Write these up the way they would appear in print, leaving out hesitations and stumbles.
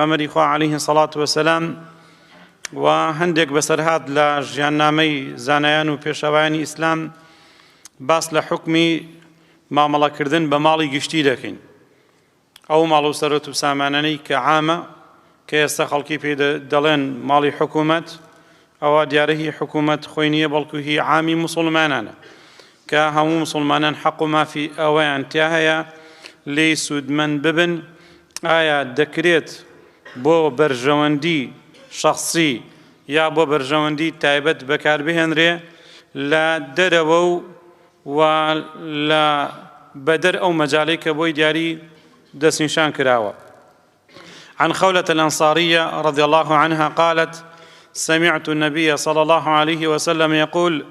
پێغەمبەری خوا عەلەیهی سەڵات وەسەلام و هەندێک بەسەرهات لە ژیاننامەی زانایان و پێشەوایانی ئیسلام باس لە حوکمی مامەڵەکردن بە ماڵی گشتی دەکەین. ئەو ماڵ و سەرۆت و سامانانەی کە عامە کە ئێستا خەڵکی پێ دەڵێن ماڵی حکوومەت، ئەوە دیارە هی حکوومەت خۆی نییە، بەڵکو هی عامی موسڵمانانە کە هەموو موسڵمانان حەق و مافی ئەوەیان تیا هەیە لێی سوودمەند ببن. ئایا دەکرێت بۆ بەرژەوەندی شەخسی یا بۆ بەرژەوەندی تایبەت بەکاربهێنرێ لە دەرەوە و لە بەدەر ئەو مەجاڵەی کە بۆی دیاری دەستنیشان کراوە. عن خولة الأنصارية رضي الله عنها قالت: سمعت النبي صلى الله عليه وسلم يقول: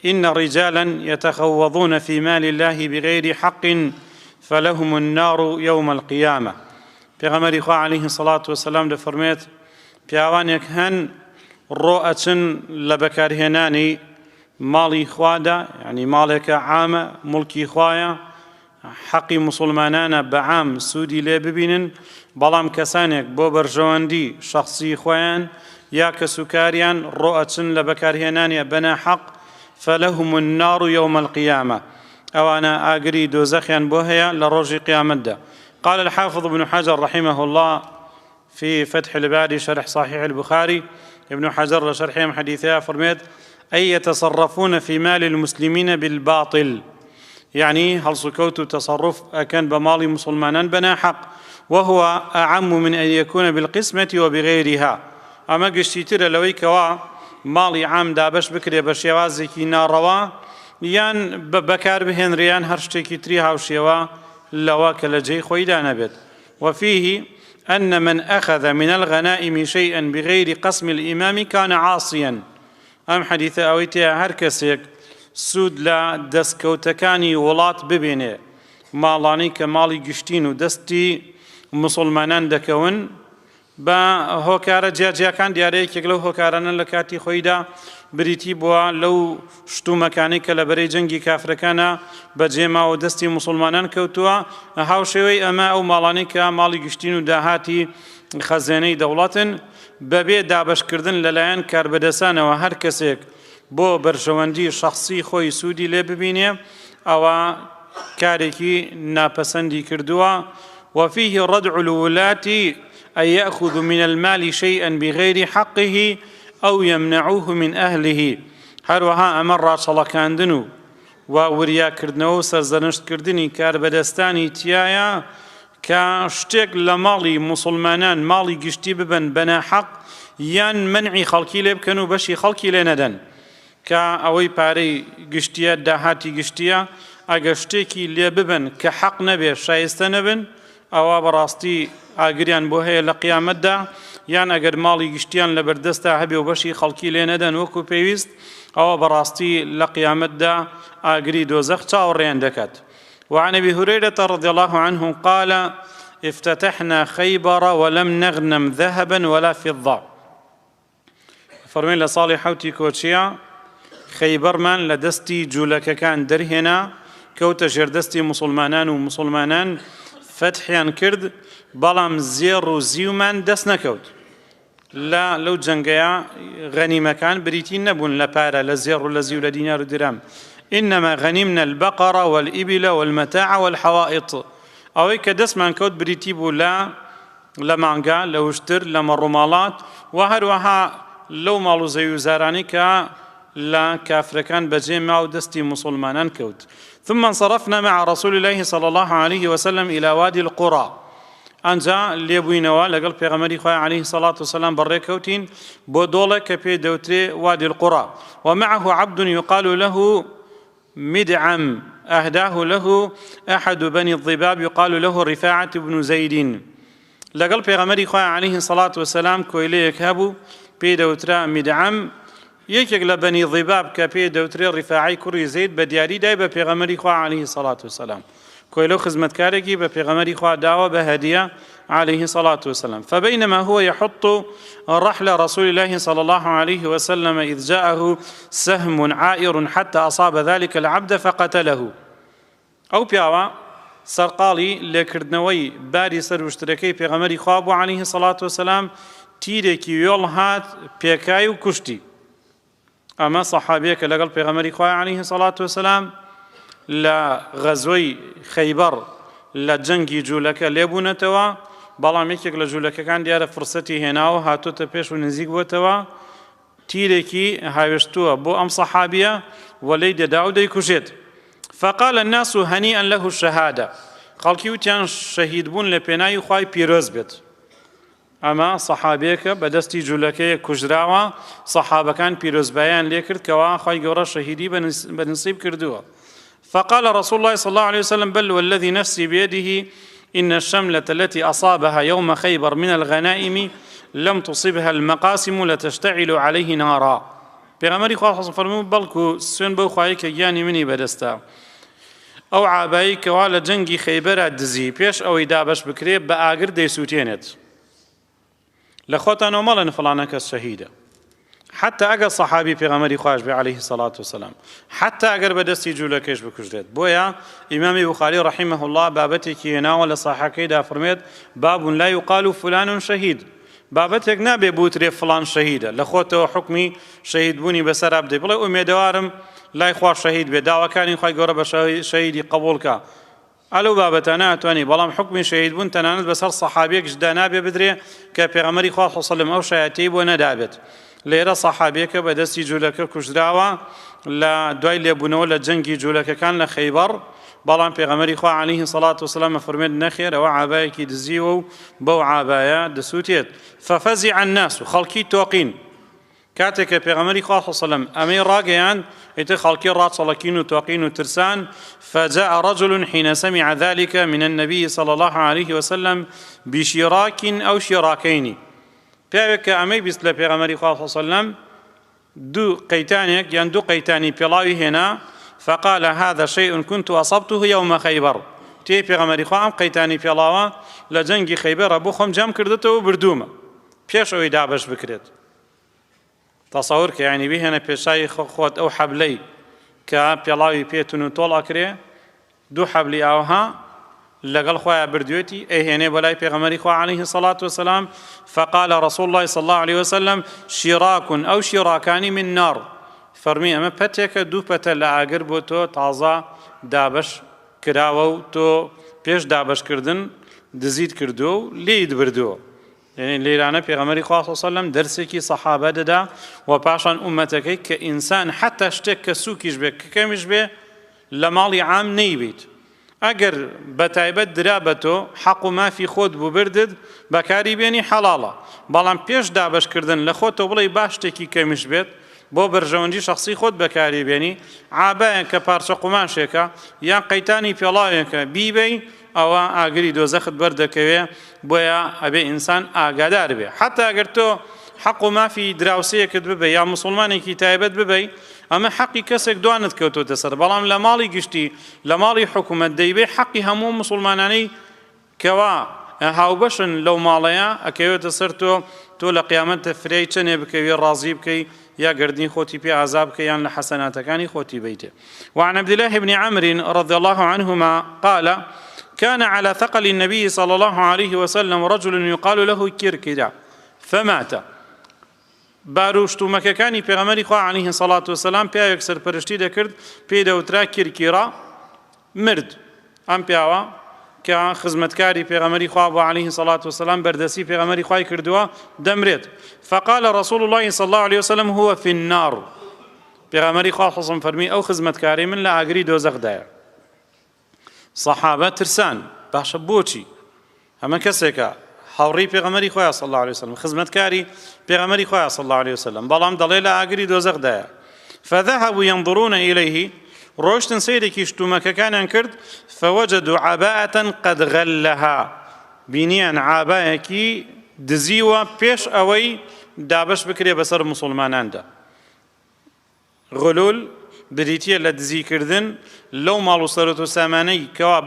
إن رجالا يتخوضون في مال الله بغير حق فلهم النار يوم القيامة. پێغەمبەری خوا عەلەیهی الصلاة والسلام دەفەرمێت پیاوانێک هەن ڕۆئەچن لە بەکارهێنانی ماڵی خوادا، یعنی ماڵێکە عامە، مڵکی خوایە، حەقی موسڵمانانە بەعام سوودی لێ ببینن، بەڵام کەسانێک بۆ بەرژەوەندی شەخسی خۆیان یا کەسوکاریان ڕۆئەچن لە بەکارهێنانیە بەناحەق فەلەهم النار يوم القيامة، ئەوانە ئاگری دۆزەخیان بۆ هەیە لە ڕۆژی قیامەتدا. قال الحافظ ابن حجر رحمه الله في فتح الباري شرح صحيح البخاري، ابن حجر لشرحهم حديثها فرميت: أي يتصرفون في مال المسلمين بالباطل، يعني هل سكوت تصرف أكن بمال مسلمان بنا حق، وهو أعم من أن يكون بالقسمة وبغيرها. أما قشتيتر لوي كوا مالي عام دابش بكري بشيوازكي ناروا يان بكار بهن ريان هرشتكي تريها وشيوا لواك لجي خويدان بيت. وفيه أن من أخذ من الغنائم شيئا بغير قسم الإمام كان عاصيا. أم حديث أويتها هركسيك سود لا دسكوتكاني ولات ببينه مالاني كمالي قشتين ودستي مسلمانان دكون با هۆکارە جیاجیاکان دیارەیەکێک لەو هۆکارانە لە کاتی خۆیدا بریتی بووە لەو شتومەکانی کە لە بەرەی جەنگی کافرەکانە بەجێماوە دەستی موسڵمانان کەوتووە. هاوشێوەی ئەمە ئەو ماڵانەی کە ماڵی گشتین و داهاتی خەزانەی دەوڵەتن بەبێ دابەشکردن لەلایەن کاربەدەسانەوە هەر کەسێک بۆ بەرژەوەندی شەخسی خۆی سوودی لێ ببینێ ئەوە کارێکی ناپەسەندی کردووە. وفيه ردع الولاة أن يأخذ من المال شيئا بغير حقه أو يمنعوه من أهله. هروها أمر ڕاچەڵەکاندن و وریاکردنەوە و سەرزەنشتکردنی کاربەدەستانی تایە کە شتێک لە ماڵی موسڵمانان ماڵی گشتی ببن بەناحەق یان منعی خەڵکی لێ بکەن و بەشی خەڵکی لێ نەدەن، کە ئەوەی پارەی گشتیە داهاتی گشتیە ئەگە شتێکی لێ ببن کە حەق نەبێ شایستە نەبن ئەوە بەڕاستی ئاگریان بۆ هەیە لە قیامەتدا، یان ئەگەر ماڵی گشتیان لە بەردەستا هەبێ و بەشی خەڵکی لێ نەدەن وەکو پێویست ئەوە بەڕاستی لە قیامەتدا ئاگری دۆزەخ چاوەڕێیان دەکات. وعن أبي هريرة رضي الله عنه قال: افتتحنا خيبر ولم نغنم ذهبا ولا فضة. فەرمێن لە ساڵی حەوتی کۆچیە خەیبەرمان لە دەستی جوولەکەکان دەرهێنا، کەوتە ژێردەستی موسڵمانان و موسڵمانان فتحیان کرد، بەڵام زێڕ و زیومان دەست نەکەوت. لەو جەنگەیە غەنیمەکان بریتی نەبوون لە پارە، لە زێڕ و لە زیو لە دینار و درام. إنما غنمنا البقر والإبل والمتاع والحوائط. ئەوەی کە دەستمان کەوت بریتی بوو لە مانگا، لە وشتر، لە مەڕووماڵات و هەروەها لەو ماڵ و زەویوزارانی کە لە کافرەکان بەجێ ما و دەستی موسڵمانان کەوت. ثم انصرفنا مع رسول الله صلى الله عليه وسلم إلى وادي القرى. أنجا لێبووینەوە لەگەڵ پێغەمبەری خوا عەلەیهی الصلاة والسلام بەڕێکەوتین بۆ دۆڵێک کە پێی دەوترێ وادي القرى، ومعه عبد يقال له مدعم أهداه له أحد بني الضباب يقال له رفاعة بن زيد. لەگەڵ پێغەمبەری خوا عەلەیهی الصلاة والسلام کۆیلەیەک هەبوو پێی دەوترا مدعم، یەکێک لە بەنی ضیباب کە پێی دەوترێ ڕیفاعی کوڕی زەید بە دیاری دای بە پێغەمبەری خوا عەلەیهی الصلاة والسلام. کۆیلە و خزمەتکارێکی بە پێغەمبەری خوا داوە بە هەدیە عەلەیهی الصلاة والسلام. فبينما هو يحط رحل رسول الله صلى الله عليه وسلم إذ جاءه سهم عائر حتى أصاب ذلك العبد فقتله. أو پیاوە سەرقاڵی لێکردنەوەی باری سەر وشترەکەی پێغەمبەری خوا بوو عەلەیهی سەڵات وسەلام تیرێکی وێڵ هات پێکای و کوشتی. ئەمە سەحابیەکە لەگەڵ پێغەمبەری خوا عەلەیهی سەڵات وسەلام لە غەزوەی خەیبەر لە جەنگی جوولەکە لێبوونەتەوە، بەڵام یەکێک لە جوولەکەکان دیارە فرسەتی هێناوە هاتوتە پێش و نزیک بووەتەوە، تیرێکی هاوێشتووە بۆ ئەم سەحابیە و لێی دەدا و دەیکوژێت. فقال الناس هنيئا له الشهادة، خەڵکی وتیان شەهید بوون لە پێناوی خوای پیرۆز بێت. ئەمە سەحابیەکە بەدەستی جوولەکەیە کوژراوە، سەحابەکان پیرۆزبایان لێ کرد کەوا خوای گەورە شەهیدی بەنسیب کردووە. فقال رسول الله صلى الله عليه وسلم بل والذي نفسي بيده إن الشملة التي أصابها يوم خيبر من الغنائم لم تصبها المقاسم لتشتعل عليه نارا. پێغەمبەری خوا فەرموو بەڵکو سوێن بەو خوای کە گیانی منی بەدەستە، ئەو عابایی کەوا لە جەنگی خەیبەرە دزی پێش ئەوەی دابەش بکرێ بە ئاگر دەیسووتێنێت. لە خۆتانەوە مەڵێن فڵانە کەس شەهیدە، حتى ئەگەر سەحابی پێغەمبەری خوش بێ عەلەیهی سەڵات وسەلام، حتى ئەگەر بەدەستی جوولەکەیش بکوژرێت. بۆیە ئیمامی بوخاری ڕەحیمەه الله بابەتێکی هێناوە لە ساحەکەیدا فەرمێت باب لا يقال فلان شەهید، بابەتێک نابێ بوترێ فڵان شەهیدە، لە خۆتەوە حکمی شەهیدبوونی بەسەرا بدەیت، بڵێ ئومێدەوارم لای خوا شەهید بێ، داواکانی خوای گەورە بە شەهیدی قبوڵکە. ئەلەو بابەتانە ئەتوانی، بەڵام حکمی شەهیدبوون تەنانەت بەسەر سەحابیەکشدا نابێ بدرێ کە پێغەمبەری خوا صلی الله علیه و سلم ئەو شایەتەی بۆ نەدابێت. لێرە سەحابیەکە بەدەستی جوولەکە کوژراوە لە دوای لێبوونەوە لە جەنگی جوولەکەکان لە خەیبەر، بەڵام پێغەمبەری خوا عەلەیهی سەڵات وسەلام فەرمێت نەخێر ئەوە عابایەکی دزیوە و بەو عابایە دەسووتێت. ففەزیع الناس، خەڵکی تۆقین. کاتێک کە پێغەمبەری خوا صلی الله علیه و سلم ئەمەی ڕاگەیاند، ئیتر خەڵکی ڕاچەڵەکین و تۆقین و ترسان. فجاء رجل حين سمع ذلك من النبي صلى الله عليه وسلم بشراك أو شراكين. پیاوێک کە ئەمەی بیست لە پێغەمبەری خوا صلی الله علیه و سلم دوو قەیتانێک یان دوو قەیتانی پێڵاوی هێنا. فقال هذا شيء كنت أصبته يوم خيبر، تێی پێغەمبەری خوا ئەم قەیتانی پێڵاوە لە جەنگی خەیبەرە بۆ خۆم جەم کردێتەوە بردوومە پێش ئەوەی دابەش بکرێت. تەسەوور کە یعنی بهێنە پێشای خۆت ئەو حەبلەی کە پێڵاوی پێتون و تۆڵ ئەکرێ، دوو حەبلی ئاوها لەگەڵ خۆیان بردوێتی ئەیهێنێ بەلای پێغەمبەری خوا عەلەیهی سەڵات وسەلام. فقال رسول الله صلى الله عليه وسلم شراك أو شراكان من نار، فەرمی ئەمە پەتێکە دوو پەتە لە ئاگر بۆ تۆ تازە دابەش کراوە و تۆ پێش دابەشکردن دزیت کردووە و لێیت بردووە. یعنی لێرانە پێغەمبەری خوا صلی الله علیه و سلم دەرسێکی سەحابە دەدا و پاشان ئومەتەکەی کە ئینسان حتا شتێک کە سووکیش بێ کە کەمیش بێ لە ماڵی عام نەیبێت. ئەگەر بەتایبەت درا بە تۆ حەق و مافی خۆت بوو بردت بەکاری بێنی حەڵاڵە، بەڵام پێش دابەشکردن لە خۆتەوە بڵێ با شتێکی کەمیش بێت بۆ بەرژەوەندی شخصی خۆت بەکاری بێنی. عابایەن کە پارچە قوماشێکە یان قەیتانی پێڵاوێکە بیبەی ئەوە ئاگری دۆزەخت بەردەکەوێ. بۆیە ئەبێ ئینسان ئاگادار بێ، حتا ئەگەر تۆ حەق و مافی دراوسەیەکت ببێ یا موسڵمانێکی تایبەت ببەی، ئەمە حەقی کەسێک دوانت کەوتۆتە سەر، بەڵام لە ماڵی گشتی لە ماڵی حکومەت دەیبێ حەقی هەموو موسڵمانانەی کەوا هاوبەشن لەو ماڵەیە ئەکەوێتە سەر تۆ لە قیامەتە فرەی چەنێ بکەوێ ڕازی بکەی یا گردنی خۆتی پێ عەزاب بکەی یان لە حەسەناتەکانی خۆتی بیتێ. وعن عبد الله بن عمرو رضي الله عنهما قال كان على ثقل النبي صلى الله عليه وسلم رجل يقال له كركدا فمات. باروشتومەکەکانی پێغەمبەری خوا عەلەیهی سەڵات وسەلام پیاوێک سەرپەرشتی دەکرد پێی دەوترا کیرکیرا، مرد. ئەم پیاوە کە خزمەتکاری پێغەمبەری خوا بوو عەلەیهی سەڵات وسەلام بەردەسی پێغەمبەری خوای کردووە دەمرێت. فقال رسول الله صلى الله عليه وسلم هو في النار، پێغەمبەری خوا حەسم فەرمی ئەو خزمەتکاری من لە ئاگری دۆزەخدایە. سەحابە ترسان، باشە بۆچی؟ ئەمە کەسێکە هاوڕێی پێغەمبەری خۆیان صلی الله عليه وسلم، خزمەتکاری پێغەمبەری خۆیان صلی الله عليه وسلم، بەڵام دەڵێ لە ئاگری دۆزەخدایە. فذهبوا ينظرون إليه، ڕۆشتن سەیرێکی شتومەکەکانیان کرد. فوجدوا عباءة قد غلها، بینیان عابایەکی دزیوە پێش ئەوەی دابەش بکرێ بەسەر موسڵماناندا. غلول بریتیە لە دزیکردن لەو ماڵ و سەرەت و سامانەی کەوا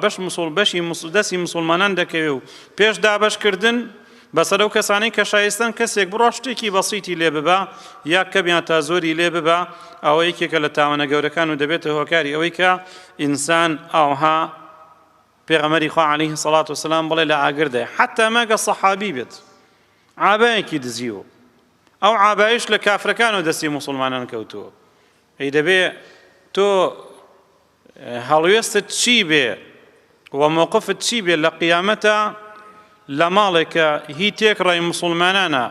بەشی دەستی موسڵمانان دەکەوێ و پێش دابەشکردن بەسەر ئەو کەسانەی کە شایستن کەسێک بڕۆ شتێکی بەسیتی لێ ببا یا کەمیان تا زۆری لێ ببا، ئەوە یەکێکە لە تاوانە گەورەکان و دەبێتە هۆکاری ئەوەی کە ئینسان ئاوها پێغەمبەری خوا عەلەیهی سەڵات وسەلام بڵێ لە ئاگردە حتا مەگە سەحابی بێت عابایەکی دزیوە ئەو عابایش لە کافرەکانەوە دەستی موسڵمانان کەوتووە ئەی دەبێ تۆ هەڵوێستت چی بێ و مووقفت چی بێ لە قیامەتە لە ماڵێکە هی تێکڕای موسڵمانانە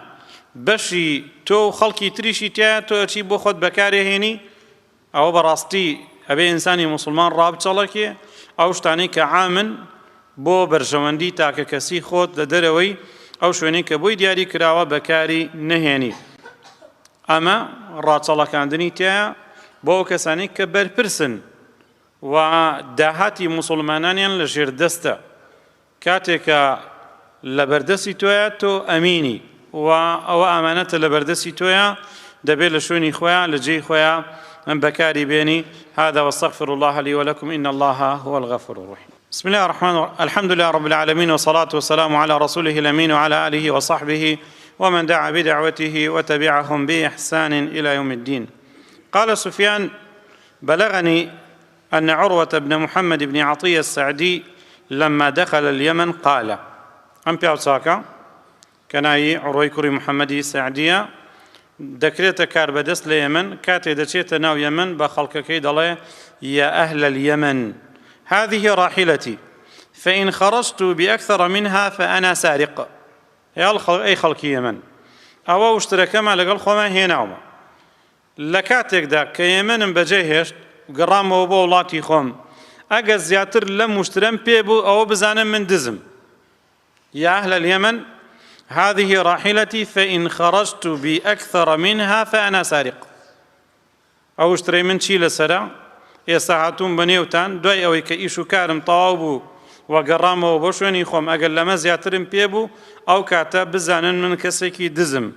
بەشی تۆ و خەڵکی تریشی تایە تۆ ئەچی بۆ خۆت بەکارێهێنی ئەوە بەڕاستی ئەبێ ئینسانی موسڵمان ڕابچەڵەکێ ئەو شتانەی کە عامن بۆ بەرژەوەندی تاکە کەسی خۆت لە دەرەوەی ئەو شوێنەی کە بۆی دیاری کراوە بەکاری نەهێنی ئەمە ڕاچەڵەکاندنی تایە بۆ ئەو کەسانی کە بەرپرسن و داهاتی موسڵمانانیان لە ژێر دەستە کاتێکە لە بەردەستی تۆیە تۆ ئەمینی و ئەوە ئامانەتە لە بەردەستی تۆیە دەبێت لە شوێنی خۆیان لە جێی خۆیان بكاري بيني هذا واستغفر الله لي ولكم إن الله هو الغفور الرحيم بسم الله الرحمن الرحيم الحمد لله رب العالمين والصلاة والسلام على رسوله الأمين وعلى آله وصحبه ومن دعا بدعوته وتبعهم بإحسان إلى يوم الدين قال سفيان بلغني أن عروة بن محمد بن عطية السعدي لما دخل اليمن قال أم بيوتساكا كناي عروي كري محمد السعدية دەکرێتە کار بەدەست لە یەمەن کاتێ دەچێتە ناو یەمەن بە خەڵکەکەی دەڵێ يا أهل اليمن هذه راحلتي فإن خرجت بأكثر منها فأنا سارق أي خەڵکی یەمەن ئەوە وشترەکەمە لەگەڵ خۆمە هێناومە لە کاتێکدا کە یەمەنم بەجێهێشت گەڕامەوە بۆ وڵاتی خۆم ئەگەر زیاتر لەم وشترەم پێ بوو ئەوە بزانم من دزم يا أهل اليمن هذه راحلتي فإن خرجت بأكثر منها فأنا سارق أو اشتري من شي لسرع يساعتون بنيوتان دوي أو كإيشو كارم طاوبو وقرامو بوشوني خوم أقل لما زياترم بيبو أو كاتب بزانا من كسيكي دزم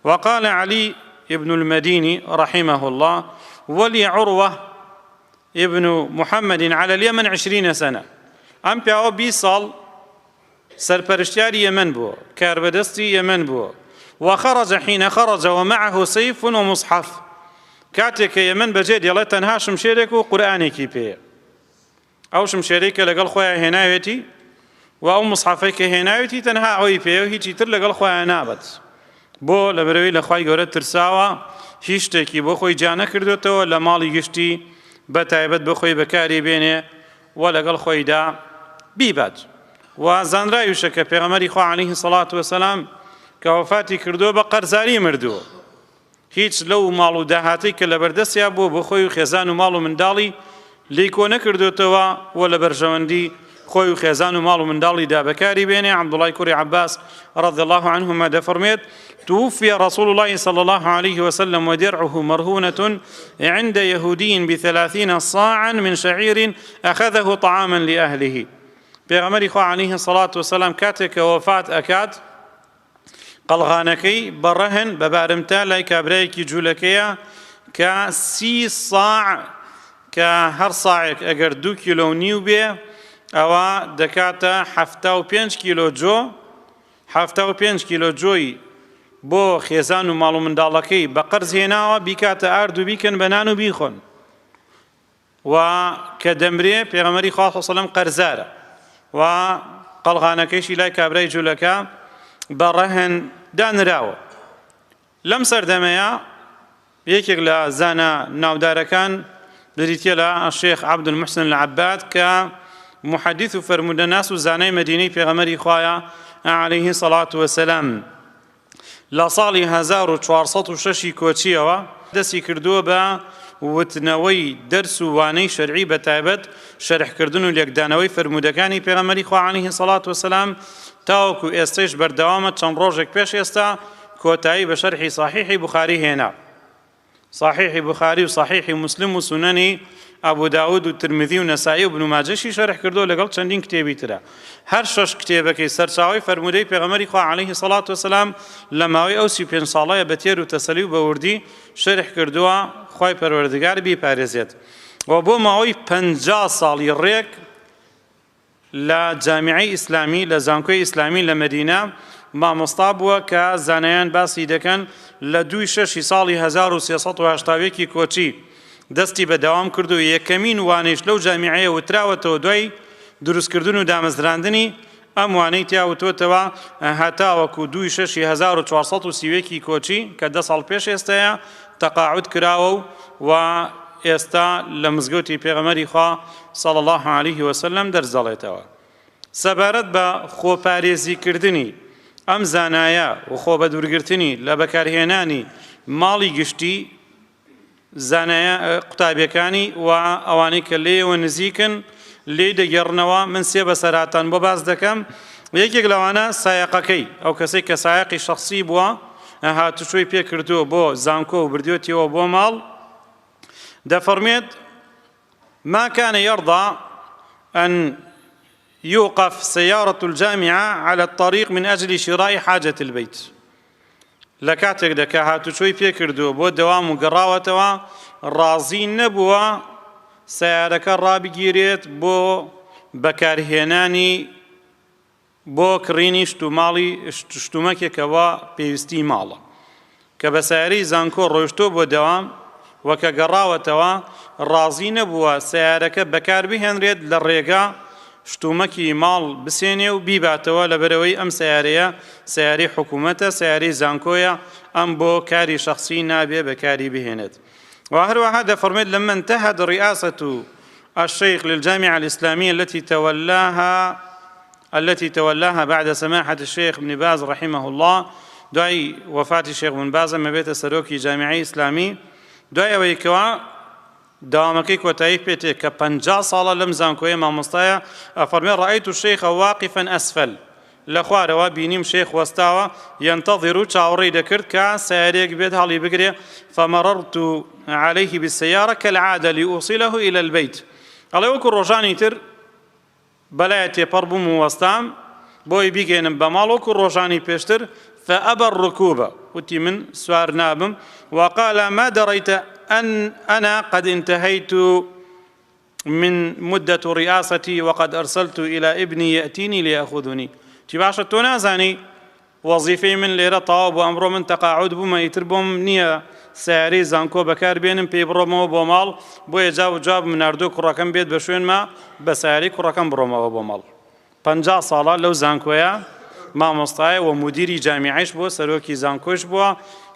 وقال علي ابن المديني رحمه الله ولي عروة ابن محمد على اليمن 20 سنة أم بيعو بيصال سرپرشتیاری یمن بووە کاربەدەستی یمن بووە وخرج حين خرج ومعه سيف ومصحف کاتێک کە یمن بەجێ دێڵێت تەنها شمشێرێک و قورئانێکی پێیە ئەو شمشێرەی کە لەگەڵ خۆیان هێناوێتی و ئەو مصحفەی کە هێناوێتی تەنها ئەوەی پێیە و هیچی تر لەگەڵ خۆیان نابەت بۆ لەبەرەوەی لە خوای گەورە ترساوە هیچ شتێکی بۆ خۆی جا نەکردوێتەوە لە ماڵی گشتی بەتایبەت بۆ خۆی بەکاری بێنێ و لەگەڵ خۆیدا بیبات و زانرایوشە کە پێغەمبەری خوا عەلەیهی سەڵات وەسەلام کە وەفاتی کردووە بە قەرزاری مردووە هیچ لەو ماڵ و داهاتەی کە لە بەردەستیا بوو بۆ خۆی و خێزان و ماڵ و منداڵی لی کۆ نەکردوێتەوە و لە بەرژەوەندی خۆی و خێزان و ماڵ و منداڵیدا بەکاری بێنێ عەبدوڵای کوڕی عەباس رضي الله عنهما دەفەرمێت توفي رسول الله صلى الله عليه وسلم ودرعه مرهونة عند يهودي ب30 صاعا من شعير أخذه طعاما لأهله پێغەمبەری خوا عەلەیهی سەڵات وسەلام کاتێک کە وەفات ئەکات قەڵغانەکەی بەڕەهن بە بارمتە لای کابرایەکی جوولەکەیە کە 30 صاع کە هەر ساعێک ئەگەر 2 کیلۆ و نیو بێ ئەوە دەکاتە 75 کیلۆ جۆ 75 کیلۆ جۆی بۆ خێزان و ماڵ و منداڵەکەی بە قەرز هێناوە بیکاتە ئارد و بیکەن بە نان و بیخۆن و کە دەمرێ پێغەمبەری خوا صلی الله علیه و سەلەم قەرزارە و قەڵغانەکەیشی لای کابرای جوولەکە بەڕەهن دانراوە لەم سەردەمەیە یەکێک لە زانە ناودارەکان بریتیە لە شێخ عەبدولموحسن العەباد کە محەدیث و فەرموودەناس و زانای مەدینەی پێغەمبەری خوایە عەلەیهی سەڵات وەسەلام لە ساڵی 1406 کۆچیەوە دەستی کردووە بە وتنەوەی دەرس و وانەی شەرعی بەتایبەت شەرحکردن و لێکدانەوەی فەرموودەکانی پێغەمبەری خوا عەلەیهی سەڵات وەسەلام تاوەکو ئێستەش بەردەوامە چەند ڕۆژێک پێش ئێستا کۆتایی بە شەرحی صحیحی بوخاری هێنا صحیحی بوخاری و صحیحی مسلم و سونەنی ئەبوو داود و ترمذی و نەسائی و ابن ماجەشی شەرح کردووە لەگەڵ چەندین کتێبی ترە هەر 6 کتێبەکەی سەرچاوەی فەرموودەی پێغەمبەری خوا عەلەیهی سەڵات وەسەلام لە ماوەی ئەو 35 ساڵەیە بە تێر و تەسەلی و بەوردی شەرح کردووە خوای پەروەردگار بیپارێزێت و بۆ ماوەی 50 ساڵی ڕێک لە جامیعەی ئیسلامی لە زانکۆی ئیسلامی لە مەدینە مامۆستا بووە کە زانایان باسی دەکەن لە 2/6 ساڵی 1380 کۆچی دەستی بەدەوام کرد و یەکەمین وانەیش لەو جامیعەیە وتراوەتەوە دوای دروستکردن و دامەزراندنی ئەم وانەی تیاوتۆتەوە هەتاوەکو 2,6430 کۆچی کە 10 ساڵ پێش ئێستەیە تەقاعود کراوە و ئێستا لە مزگەوتی پێغەمبەری خوا صلی الله عليه وسلم دەرزەڵێتەوە. سەبارەت بە خۆپارێزیکردنی ئەم زانایە و خۆ بە دوورگرتنی لە بەکارهێنانی ماڵی گشتی زانایە قوتابیەکانی و ئەوانەی کە لێیەوە نزیکن لێ دەگەڕنەوە من سێ بەسەراتان بۆ باز دەکەم. یەکێک لەوانە سایەقەکەی ئەو کەسێک کە سایەقی شەخسی بووە هاتوچۆی پێکردووە بۆ زانکۆ و بردوێتیەوە بۆ ماڵ دەفەرمێت ما كان يرضى أن يوقف سيارة الجامعة على الطريق من أجل شراء حاجة البيت لكاتك دكا هاتو شوي فيكردو بو دوام وقراوتوا رازين نبوا سيارك الرابقيريت بو بكارهناني بو كريني شتومالي شتومكيكوا بيوستي مالا كبساري زانكو روشتو بو دوام وەکە گەڕاوەتەوە ڕازی نەبووە سیارەکە بەکار بهێنرێت لە ڕێگا شتومەکی ماڵ بسێنێ و بیباتەوە لەبەرەوەی ئەم سیارەیە سیارەی حکوومەتە سیارەی زانکۆیە ئەم بۆ کاری شەخسی نابێ بەکاری بهێنێت. وهروها دەفەرمێت لما انتهت رئاسة الشيخ للجامعة الإسلامية التي تولىها بعد سماحة الشيخ ابن باز رحمه الله دعي وفاة الشيخ ابن باز ما بيت سروكي جامعي إسلامي دوایەوەی کەوا داوامەکەی کۆتایی پێتێ کە 50 ساڵە لەم زانکۆیە مامۆستایە ئەفەرمێ ڕەئەیت الشەیخ واقفا ئەسفەل لە خوارەوە بینیم شێخ وەستاوە ينتظر و چاوەڕێی دەکرد کە سیارەیەک بێت هەڵی بگرێ فمررت عليه بالسيارة كالعادة لأوصله إلى البيت ئەڵێ وەکو ڕۆژانی تر بەلایە تێپەڕ بووم و وەستام بۆی بیگەێنم بە ماڵ وەکو ڕۆژانی پێشتر فأبى الركوب وتي من سوار نابم وقال ما دريت أن أنا قد انتهيت من مدة رئاستي وقد أرسلت إلى ابني يأتيني ليأخذني تباشا تنازاني وظيفي من ليرة طواب وأمر من تقاعد بما يتربهم نية سعري زانكو بكار بينم بيبرومو بومال بو يجاو جاب من أردو كراكم بيت بشوين ما بسعري كراكم برومو بومال 50 ساڵە لەو زانکۆیە مامۆستایە و مدیری جامیعیش بووە سەرۆکی زانکۆش بووە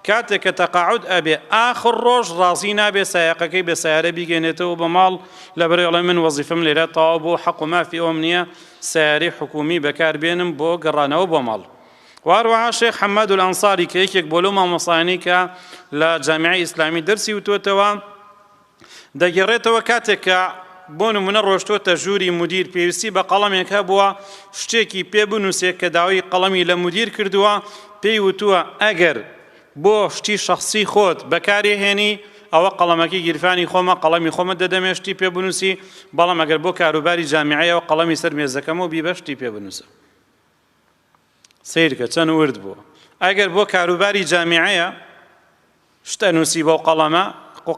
کاتێک کە تەقاعود ئەبێ ئاخر ڕۆژ ڕازی نابێ سایەقەکەی بە سیارە بیگەێنێتەوە بە ماڵ لەبەرەوەڵێ من وەزیفەم لێرە تەواو بۆ حەق و مافی ئەوم نییە سیارەی حکومی بەکاربێنم بۆ گەڕانەوە بۆ ماڵ. واروها شێخ حەماد الئەنساری کە یەکێک بۆ لەو مامۆستایانەی کە لە جامیعەی ئیسلامی دەرسی وتوتەوە دەگەڕێتەوە کاتێک کە بۆ نمونە ڕۆشتۆتە ژووری مدیر پێویستی بە قەڵەمێک هەبووە شتێکی پێ بنووسێت کە داوای قەڵەمی لە مدیر کردووە پێی وتووە ئەگەر بۆ شتی شەخسی خۆت بەکارهێنی ئەوە قەڵەمەکەی گیرفانی خۆمە قەڵەمی خۆمە دەدەمێ شتی پێ بنووسی بەڵام ئەگەر بۆ کاروباری جامیعەیەوە قەڵەمی سەر مێزەکەمەوە بیبە شتی پێ بنووسە. سیرکە چەند ورد بووە ئەگەر بۆ کاروباری جامیعەیە شتە نووسی بۆ قەڵەمە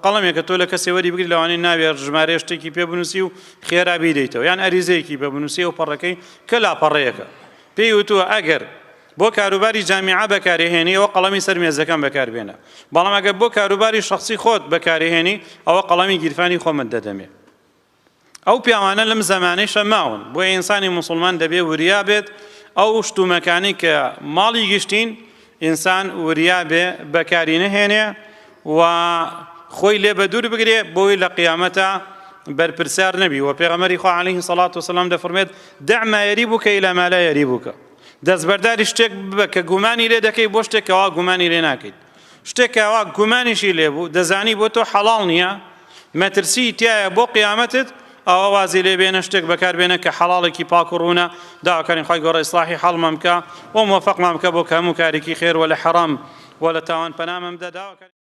قەڵەمێکە تۆ لە کەسێ وەری بگری لەوانەی ناوێت ژمارە شتێکی پێ بنووسی و خێرا بیدەیتەوە یان ئەریزەیەکی پێ بنووسی و پەڕەکەی کە لاپەڕەیەکە پێی وتووە ئەگەر بۆ کاروباری جامیعە بەکارهێنی ئەوە قەڵەمی سەر مێزەکەم بەکاربێنە بەڵام ئەگەر بۆ کاروباری شەخسی خۆت بەکارهێنی ئەوە قەڵەمی گیرفانی خۆمت دەدەمێ. ئەو پیاوانە لەم زەمانەیشە ماون بۆ ئینسانی موسڵمان دەبێ وریا بێت ئەو شتومەکانی کە ماڵی گشتین ئینسان وریا بێ بەکاری نەهێنێ و خۆی لێ بە دوور بگرێ بۆی لە قیامەتە بەرپرسیار نەبی و پێغەمبەری خوا عەلەیهی سەڵات وسەلام دەفەرمێت دع ما یەریبوکە ئیلا ما لا یەریبوکە دەستبەرداری شتێک ببە کە گومانی لێ دەکەی بۆ شتێک کەوا گومانی لێ ناکەیت شتێک کەوا گومانیشی لێ بوو دەزانی بۆ تۆ حەڵاڵ نییە مەترسی تایە بۆ قیامەتت ئەوە وازی لێ بێنە شتێک بەکاربێنە کە حەڵاڵێکی پاک و ڕوونە داواکارین خوای گەورە ئیسلاحی حەڵمان بکە و موفەقمان بکە بۆ کە هەموو کارێکی خێر وە لە حەرام وە لە تاوان پەنامەم بدە.